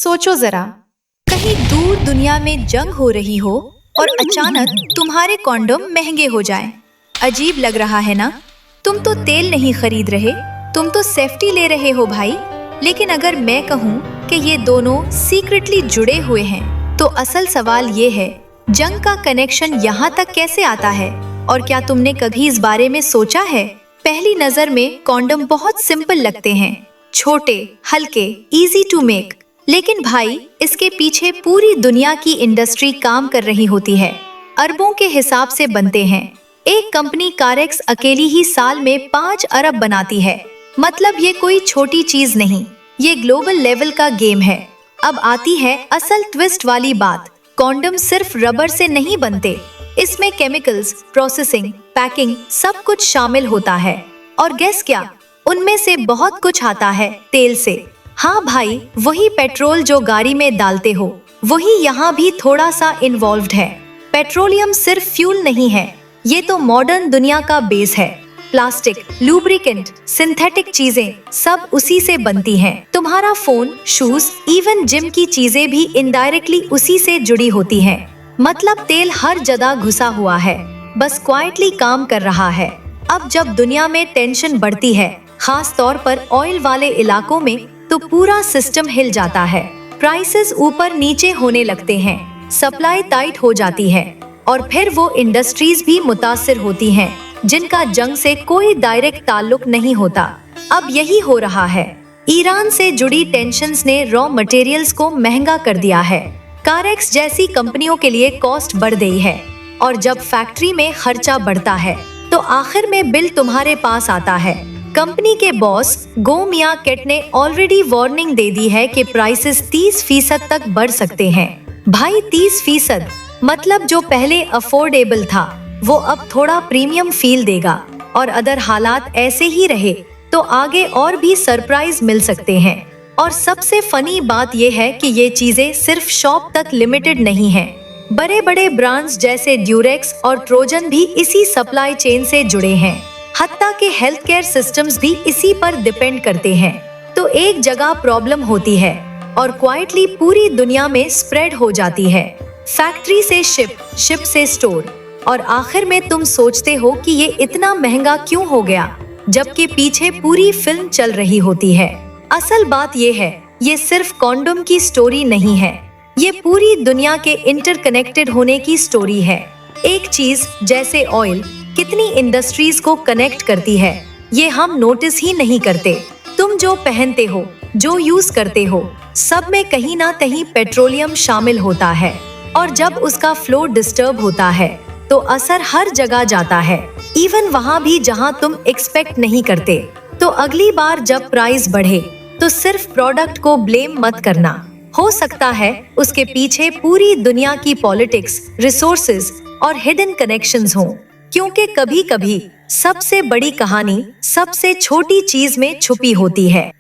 सोचो जरा, कहीं दूर दुनिया में जंग हो रही हो और अचानक तुम्हारे कॉन्डोम महंगे हो जाएं। अजीब लग रहा है ना? तुम तो तेल नहीं खरीद रहे, तुम तो सेफ्टी ले रहे हो भाई। लेकिन अगर मैं कहूँ कि ये दोनों सीक्रेटली जुड़े हुए हैं, तो असल सवाल ये है, जंग का कनेक्शन यहाँ तक कैसे आता है? और क्या तुमने कभी इस बारे में सोचा है? पहली नजर में कॉन्डोम बहुत सिंपल लगते हैं, छोटे, हल्के, इजी टू मेक। लेकिन भाई, इसके पीछे पूरी दुनिया की इंडस्ट्री काम कर रही होती है। अरबों के हिसाब से बनते हैं। एक कंपनी कारेक्स अकेली ही साल में 5 अरब बनाती है। मतलब ये कोई छोटी चीज नहीं, ये ग्लोबल लेवल का गेम है। अब आती है असल ट्विस्ट वाली बात। कॉन्डोम सिर्फ रबर से नहीं बनते, इसमें केमिकल्स, प्रोसेसिंग, पैकिंग सब कुछ शामिल होता है। और गेस क्या, उनमें से बहुत कुछ आता है तेल से। हाँ भाई, वही पेट्रोल जो गाड़ी में डालते हो, वही यहाँ भी थोड़ा सा इन्वॉल्व्ड है। पेट्रोलियम सिर्फ फ्यूल नहीं है, ये तो मॉडर्न दुनिया का बेस है। प्लास्टिक, लुब्रिकेंट, सिंथेटिक चीजें सब उसी से बनती हैं। तुम्हारा फोन, शूज, इवन जिम की चीजें भी इनडायरेक्टली उसी से जुड़ी होती हैं। मतलब तेल हर जगह घुसा हुआ है, बस क्वाइटली काम कर रहा है। अब जब दुनिया में टेंशन बढ़ती है, खास तौर पर ऑयल वाले इलाकों में, तो पूरा सिस्टम हिल जाता है। प्राइसेस ऊपर नीचे होने लगते हैं, सप्लाई टाइट हो जाती है, और फिर वो इंडस्ट्रीज भी मुतासिर होती हैं, जिनका जंग से कोई डायरेक्ट ताल्लुक नहीं होता। अब यही हो रहा है। ईरान से जुड़ी टेंशन्स ने रॉ मटेरियल्स को महंगा कर दिया है। कारेक्स जैसी कंपनियों के लिए कॉस्ट बढ़ गई है, और जब फैक्ट्री में खर्चा बढ़ता है, तो आखिर में बिल तुम्हारे पास आता है। कंपनी के बॉस गो मियाकेट ने ऑलरेडी वार्निंग दे दी है कि प्राइसेस 30% तक बढ़ सकते हैं। भाई 30%, मतलब जो पहले अफोर्डेबल था, वो अब थोड़ा प्रीमियम फील देगा। और अगर हालात ऐसे ही रहे, तो आगे और भी सरप्राइज मिल सकते हैं। और सबसे फनी बात ये है कि ये चीजें सिर्फ शॉप तक लिमिटेड नहीं है। बड़े बड़े ब्रांड्स जैसे ड्यूरेक्स और ट्रोजन भी इसी सप्लाई चेन से जुड़े हैं। हत्ता के हेल्थ केयर सिस्टम्स भी इसी पर डिपेंड करते हैं। तो एक जगह प्रॉब्लम होती है और क्वाइटली पूरी दुनिया में स्प्रेड हो जाती है। फैक्ट्री से शिप, शिप से स्टोर, और आखिर में तुम सोचते हो कि ये इतना महंगा क्यों हो गया, जबकि पीछे पूरी फिल्म चल रही होती है। असल बात ये है, ये सिर्फ कॉन्डोम की स्टोरी नहीं है, ये पूरी दुनिया के इंटरकनेक्टेड होने की स्टोरी है। एक चीज जैसे ऑयल कितनी इंडस्ट्रीज को कनेक्ट करती है, ये हम नोटिस ही नहीं करते। तुम जो पहनते हो, जो यूज करते हो, सब में कहीं ना कहीं पेट्रोलियम शामिल होता है। और जब उसका फ्लो डिस्टर्ब होता है, तो असर हर जगह जाता है, इवन वहाँ भी जहाँ तुम एक्सपेक्ट नहीं करते। तो अगली बार जब प्राइस बढ़े, तो सिर्फ प्रोडक्ट को ब्लेम मत करना। हो सकता है उसके पीछे पूरी दुनिया की पॉलिटिक्स, रिसोर्सेज और हिडन कनेक्शंस हों। क्योंकि कभी कभी सबसे बड़ी कहानी सबसे छोटी चीज में छुपी होती है।